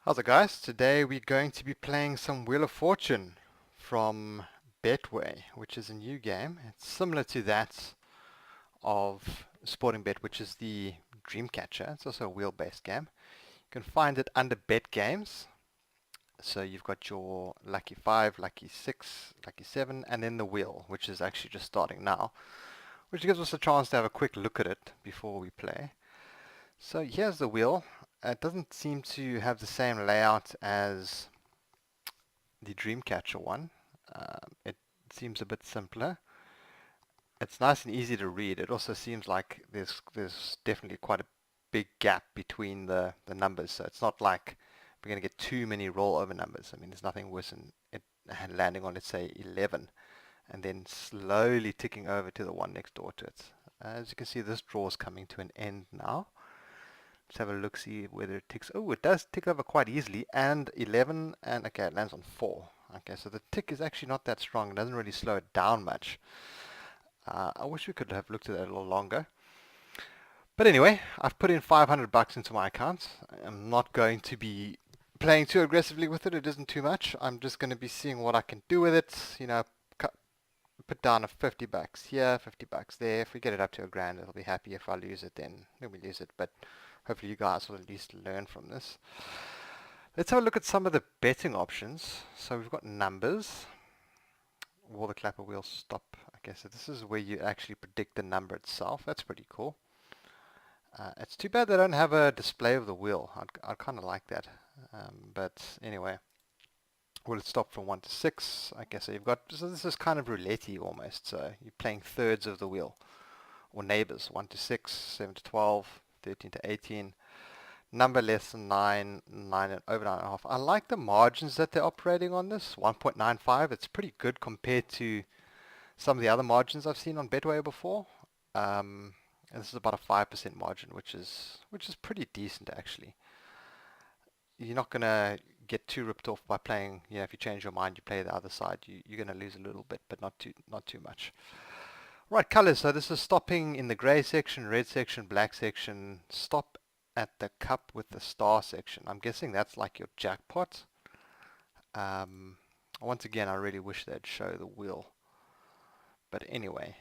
How's it, guys? Today we're going to be playing some Wheel of Fortune from Betway, which is a new game. It's similar to that of Sporting Bet, which is the Dreamcatcher. It's also a wheel-based game. You can find it under Bet Games. So you've got your Lucky 5, Lucky 6, Lucky 7, and then the wheel, which is actually just starting now, which gives us a chance to have a quick look at it before we play. So here's the wheel. It doesn't seem to have the same layout as the Dreamcatcher one. It seems a bit simpler. It's nice and easy to read. It also seems like there's definitely quite a big gap between the numbers. So it's not like we're going to get too many rollover numbers. I mean, there's nothing worse than it landing on, let's say, 11 and then slowly ticking over to the one next door to it. As you can see, this draw is coming to an end now. Let's have a look, see whether it ticks. Oh, it does tick over quite easily. And 11, and okay, it lands on 4. Okay, so the tick is actually not that strong. It doesn't really slow it down much. I wish we could have looked at that a little longer. But anyway, I've put in 500 bucks into my account. I'm not going to be playing too aggressively with it. It isn't too much. I'm just going to be seeing what I can do with it. You know, put down a 50 bucks here, 50 bucks there. If we get it up to a grand, it'll be happy. If I lose it, then we lose it. But hopefully you guys will at least learn from this. Let's have a look at some of the betting options. So we've got numbers. Will the clapper wheel stop? Okay, so this is where you actually predict the number itself. That's pretty cool. It's too bad they don't have a display of the wheel. I'd kind of like that. But anyway, will it stop from 1 to 6? Okay, so you've got, so this is kind of roulette-y almost. So you're playing thirds of the wheel. Or neighbors, 1 to 6, 7 to 12, 13 to 18. Number less than 9, 9 and over 9.5. I like the margins that they're operating on this. 1.95. It's pretty good compared to some of the other margins I've seen on Betway before. And this is about a 5% margin, which is pretty decent actually. You're not gonna get too ripped off by playing. You know, if you change your mind, you play the other side. You're gonna lose a little bit, but not too much. Right, colors. So this is stopping in the gray section, red section, black section. Stop at the cup with the star section. I'm guessing that's like your jackpot. Once again, I really wish they'd show the wheel. But anyway,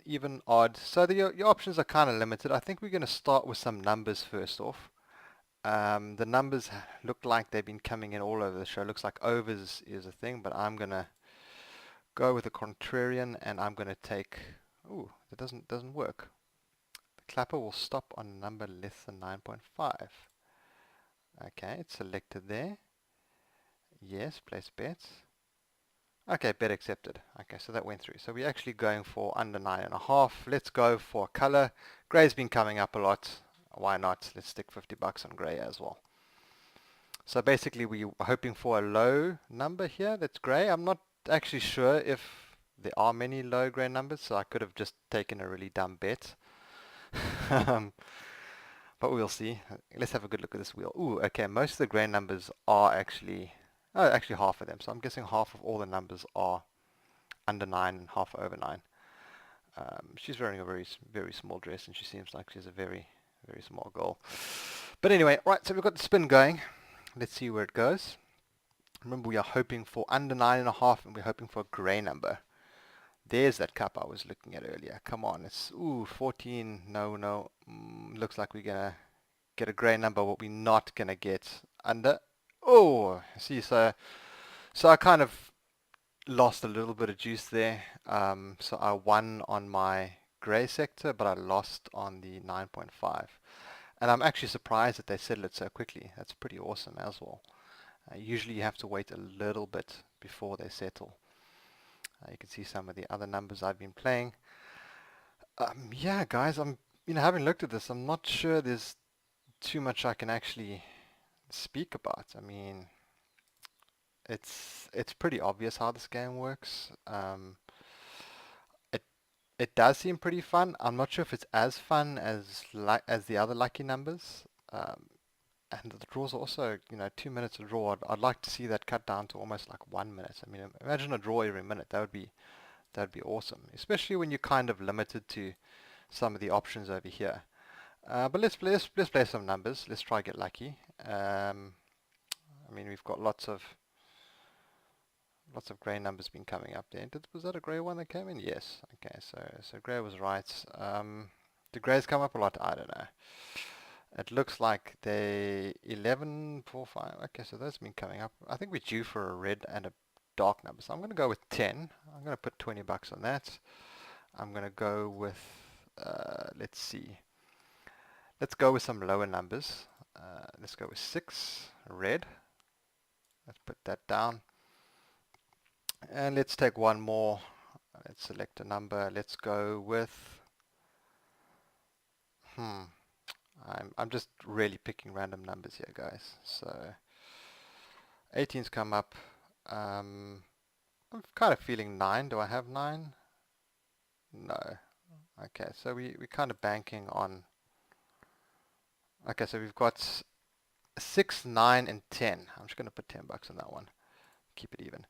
even, odd. So your options are kind of limited. I think we're going to start with some numbers first off. The numbers look like they've been coming in all over the show. Looks like overs is a thing, but I'm going to go with a contrarian, and I'm going to take... Ooh, that doesn't work. The clapper will stop on a number less than 9.5. Okay, it's selected there. Yes, place bets. Okay, bet accepted. Okay, so that went through. So we're actually going for under 9.5. Let's go for color. Gray's been coming up a lot. Why not? Let's stick 50 bucks on gray as well. So basically we're hoping for a low number here. That's gray. I'm not actually sure if there are many low gray numbers, so I could have just taken a really dumb bet. But we'll see. Let's have a good look at this wheel. Ooh, okay, most of the gray numbers are actually, oh, actually half of them. So I'm guessing half of all the numbers are under 9 and half over 9. She's wearing a very small dress, and she seems like she's a very small girl. But anyway, right, so we've got the spin going. Let's see where it goes. Remember, we are hoping for under 9.5, and we're hoping for a grey number. There's that cup I was looking at earlier. Come on, it's, ooh, 14. No. Looks like we're going to get a grey number. What we're not going to get under. Oh, see, so I kind of lost a little bit of juice there. So I won on my grey sector, but I lost on the 9.5. And I'm actually surprised that they settled it so quickly. That's pretty awesome as well. Usually you have to wait a little bit before they settle. You can see some of the other numbers I've been playing. Yeah, guys, I'm having looked at this, I'm not sure there's too much I can actually speak about. I mean, it's pretty obvious how this game works. It it does seem pretty fun. I'm not sure if it's as fun as the other lucky numbers. And the draws are also, 2 minutes a draw. I'd like to see that cut down to almost like 1 minute. I mean, imagine a draw every minute. That'd be awesome, especially when you're kind of limited to some of the options over here. But let's play some numbers. Let's try get lucky. I mean, we've got lots of grey numbers been coming up there. Was that a grey one that came in? Yes. Okay, so grey was right. Do greys come up a lot? I don't know. It looks like they 11, 4, 5. Okay, so those have been coming up. I think we're due for a red and a dark number. So I'm going to go with 10. I'm going to put 20 bucks on that. I'm going to go with, let's see. Let's go with some lower numbers. Let's go with 6, red. Let's put that down. And let's take one more. Let's select a number. Let's go with, I'm just really picking random numbers here, guys. So 18's come up. I'm kind of feeling 9. Do I have 9? No. Okay, so we're kind of banking on. Okay, so we've got 6, 9, and 10. I'm just going to put 10 bucks on that one. Keep it even.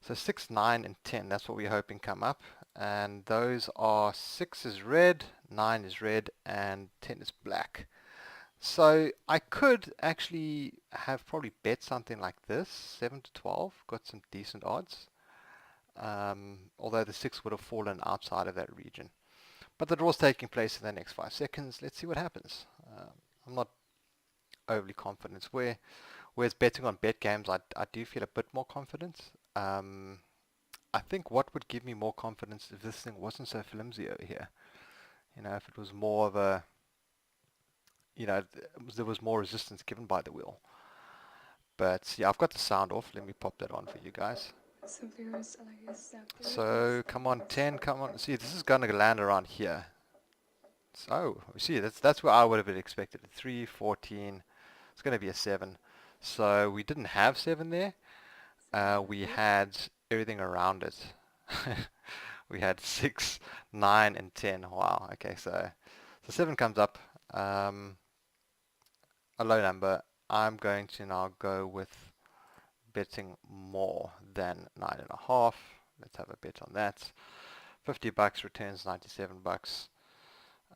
So 6, 9, and 10. That's what we're hoping come up. And those are 6 is red, 9 is red, and 10 is black. So I could actually have probably bet something like this, 7 to 12, got some decent odds. Although the 6 would have fallen outside of that region. But the draw's taking place in the next 5 seconds. Let's see what happens. I'm not overly confident. Whereas betting on bet games, I do feel a bit more confident. I think what would give me more confidence if this thing wasn't so flimsy over here. You know, if it was more of a, you know, there was more resistance given by the wheel. But yeah, I've got the sound off. Let me pop that on for you guys. Some viewers like us. So come on, 10, come on. See, this is going to land around here. So see, that's where I would have expected it. 3, 14. It's going to be a 7. So we didn't have 7 there. We had everything around it. We had 6, 9, and 10. Wow. Okay, so 7 comes up. A low number. I'm going to now go with betting more than 9.5. Let's have a bet on that. 50 bucks returns 97 bucks.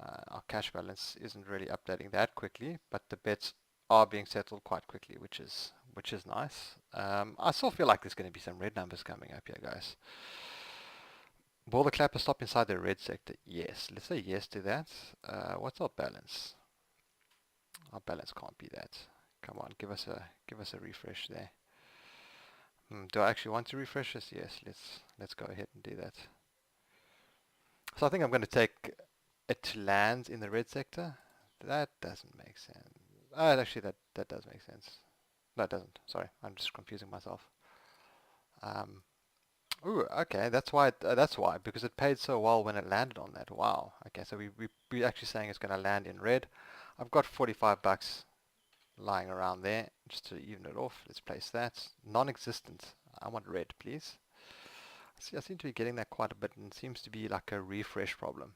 Our cash balance isn't really updating that quickly, but the bets are being settled quite quickly, which is nice. I still feel like there's going to be some red numbers coming up here, guys. Will the clapper stop inside the red sector? Yes. Let's say yes to that. What's our balance? Our balance can't be that. Come on, give us a refresh there. Do I actually want to refresh this? Yes. Let's go ahead and do that. So I think I'm going to take it to land in the red sector. That doesn't make sense. Actually, that does make sense. No, it doesn't. Sorry, I'm just confusing myself. Ooh, okay, that's why. That's why, because it paid so well when it landed on that. Wow. Okay, so we're actually saying it's going to land in red. I've got 45 bucks lying around there, just to even it off. Let's place that. Non-existent. I want red, please. See, I seem to be getting that quite a bit, and it seems to be like a refresh problem.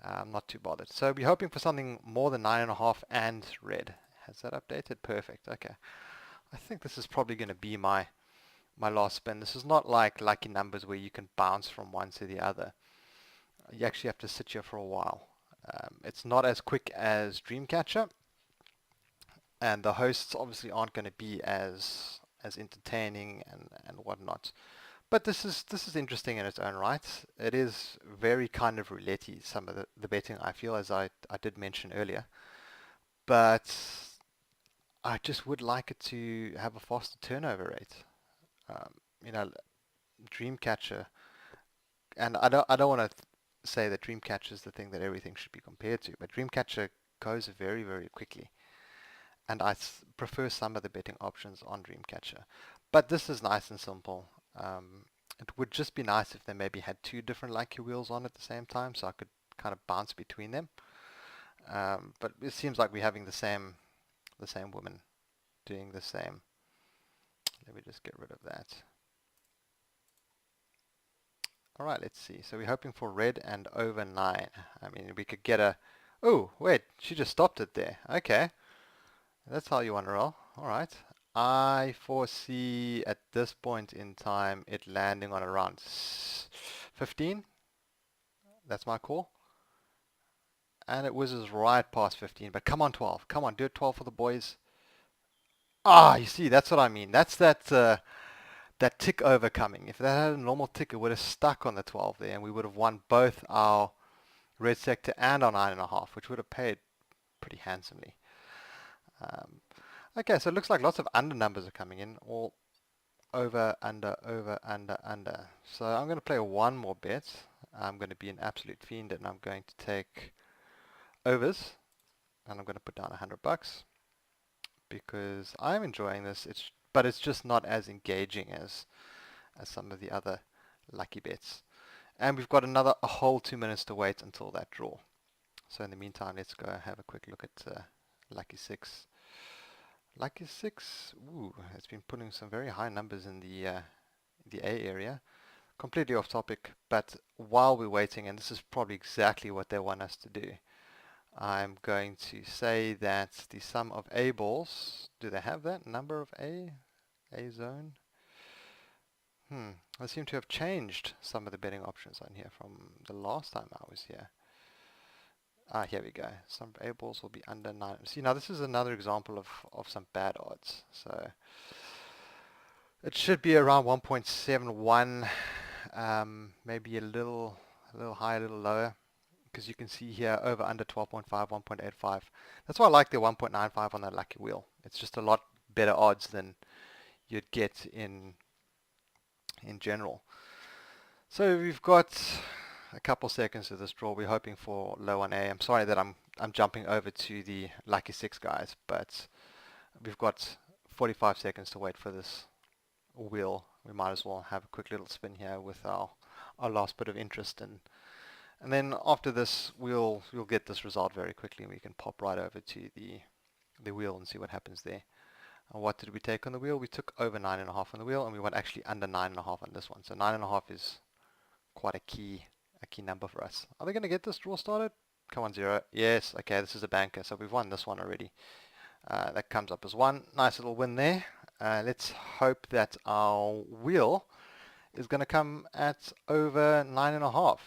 I'm not too bothered. So we're hoping for something more than 9.5 and red. Has that updated? Perfect. Okay. I think this is probably going to be my last spin. This is not like lucky numbers where you can bounce from one to the other. You actually have to sit here for a while. It's not as quick as Dreamcatcher, and the hosts obviously aren't going to be as entertaining and whatnot. But this is interesting in its own right. It is very kind of roulette-y, some of the betting, I feel, as I did mention earlier. But I just would like it to have a faster turnover rate. You know, Dreamcatcher, and I don't want to say that Dreamcatcher is the thing that everything should be compared to, but Dreamcatcher goes very, very quickly. And I prefer some of the betting options on Dreamcatcher. But this is nice and simple. It would just be nice if they maybe had 2 different lucky wheels on at the same time, so I could kind of bounce between them. But it seems like we're having the same woman doing the same. Let me just get rid of that. All right, let's see. So we're hoping for red and over 9. I mean, we could get a... Oh, wait, she just stopped it there. Okay. That's how you want to roll. All right. I foresee at this point in time it landing on around 15. That's my call. And it whizzes right past 15. But come on, 12. Come on, do it 12 for the boys. Ah, you see, that's what I mean. That's that tick overcoming. If that had a normal tick, it would have stuck on the 12 there, and we would have won both our red sector and our 9.5, which would have paid pretty handsomely. Um, okay, so it looks like lots of under numbers are coming in, all over, under, over, under, under. So I'm going to play one more bet. I'm going to be an absolute fiend, and I'm going to take overs, and I'm going to put down $100 because I'm enjoying this. But it's just not as engaging as some of the other lucky bets. And we've got a whole 2 minutes to wait until that draw. So in the meantime, let's go have a quick look at Lucky 6. Lucky 6, ooh, it's been putting some very high numbers in the A area. Completely off topic, but while we're waiting, and this is probably exactly what they want us to do, I'm going to say that the sum of A balls, do they have that number of A zone? I seem to have changed some of the betting options on here from the last time I was here. Ah, here we go. Some A balls will be under 9. See, now this is another example of some bad odds. So it should be around 1.71, maybe a little higher, a little lower, because you can see here over under 12.5, 1.85. That's why I like the 1.95 on that lucky wheel. It's just a lot better odds than you'd get in general. So we've got a couple seconds to this draw. We're hoping for low on A. I'm sorry that I'm jumping over to the lucky 6 guys, but we've got 45 seconds to wait for this wheel. We might as well have a quick little spin here with our last bit of interest, and then after this we'll get this result very quickly, and we can pop right over to the wheel and see what happens there. And what did we take on the wheel? We took over 9.5 on the wheel, and we went actually under 9.5 on this one. So 9.5 is quite a key number for us. Are they going to get this draw started? Come on, 0. Yes, okay, this is a banker, so we've won this one already. That comes up as one. Nice little win there. Let's hope that our wheel is going to come at over 9.5.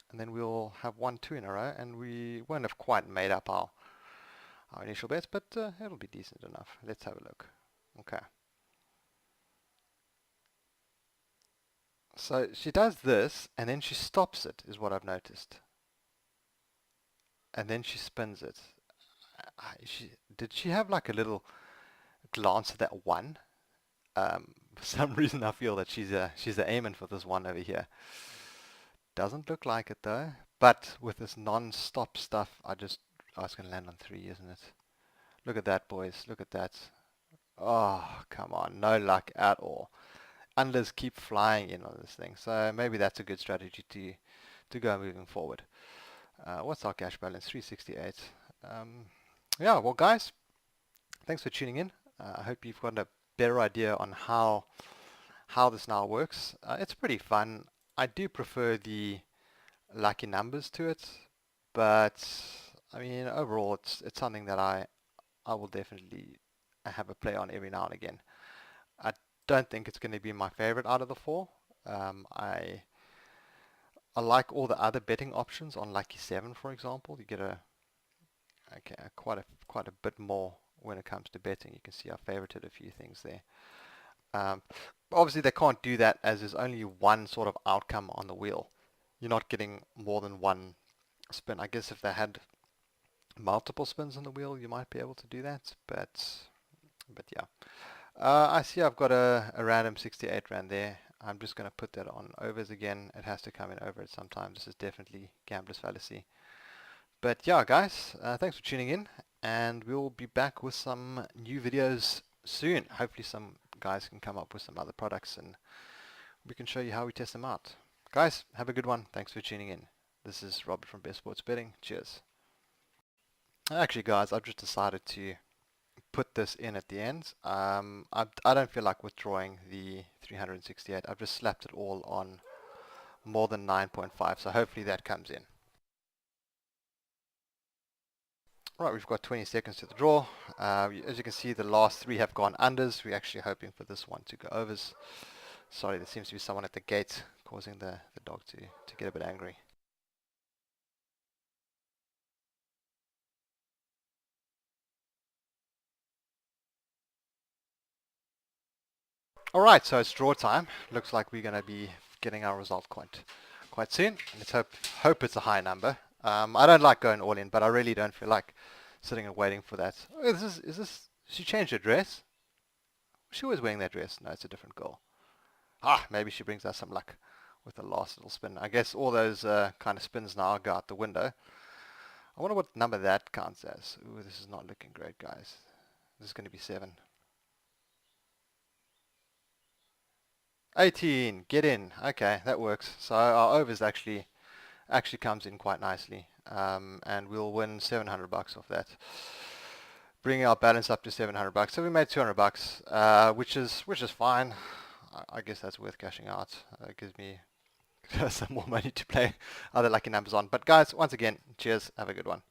And then we'll have 1, 2 in a row, and we won't have quite made up our initial bets, but it'll be decent enough. Let's have a look. Okay. So she does this, and then she stops it, is what I've noticed. And then she spins it. Did she have like a little glance at that one? For some reason I feel that she's a aiming for this one over here. Doesn't look like it though. But with this non-stop stuff, I was going to land on 3, isn't it? Look at that, boys. Look at that. Oh, come on. No luck at all. Unders keep flying in on this thing. So maybe that's a good strategy to go moving forward. What's our cash balance? 368. Yeah, well, guys, thanks for tuning in. I hope you've got a better idea on how this now works. It's pretty fun. I do prefer the lucky numbers to it, but I mean overall it's something that I will definitely have a play on every now and again. I don't think it's going to be my favorite out of the 4. I like all the other betting options on Lucky 7, for example. You get quite a bit more when it comes to betting. You can see I favorited a few things there. Um, Obviously they can't do that as there's only one sort of outcome on the wheel. You're not getting more than one spin. I guess if they had multiple spins on the wheel, you might be able to do that, but yeah. I see I've got a random 68 rand there. I'm just going to put that on overs again. It has to come in over it sometimes. This is definitely gambler's fallacy. But yeah, guys, thanks for tuning in, and we'll be back with some new videos soon. Hopefully some guys can come up with some other products, and we can show you how we test them out. Guys, have a good one. Thanks for tuning in. This is Robert from Best Sports Betting. Cheers. Actually, guys, I've just decided to put this in at the end. I don't feel like withdrawing the 368. I've just slapped it all on more than 9.5, so hopefully that comes in. Right, we've got 20 seconds to the draw. As you can see, the last 3 have gone unders. We're actually hoping for this one to go overs. Sorry, there seems to be someone at the gate causing the dog to get a bit angry. All right, so it's draw time. Looks like we're going to be getting our result quite soon. Let's hope it's a high number. I don't like going all in, but I really don't feel like sitting and waiting for that. Oh, is this? She changed her dress. She was wearing that dress. No, it's a different girl. Maybe she brings us some luck with the last little spin. I guess all those kind of spins now go out the window. I wonder what number that counts as. Ooh, this is not looking great, guys. This is going to be 7. 18, get in. Okay, that works. So our overs actually comes in quite nicely, and we'll win 700 bucks off that, bringing our balance up to 700 bucks. So we made 200 bucks, which is fine. I guess that's worth cashing out. It gives me some more money to play other lucky numbers on. But guys, once again, cheers. Have a good one.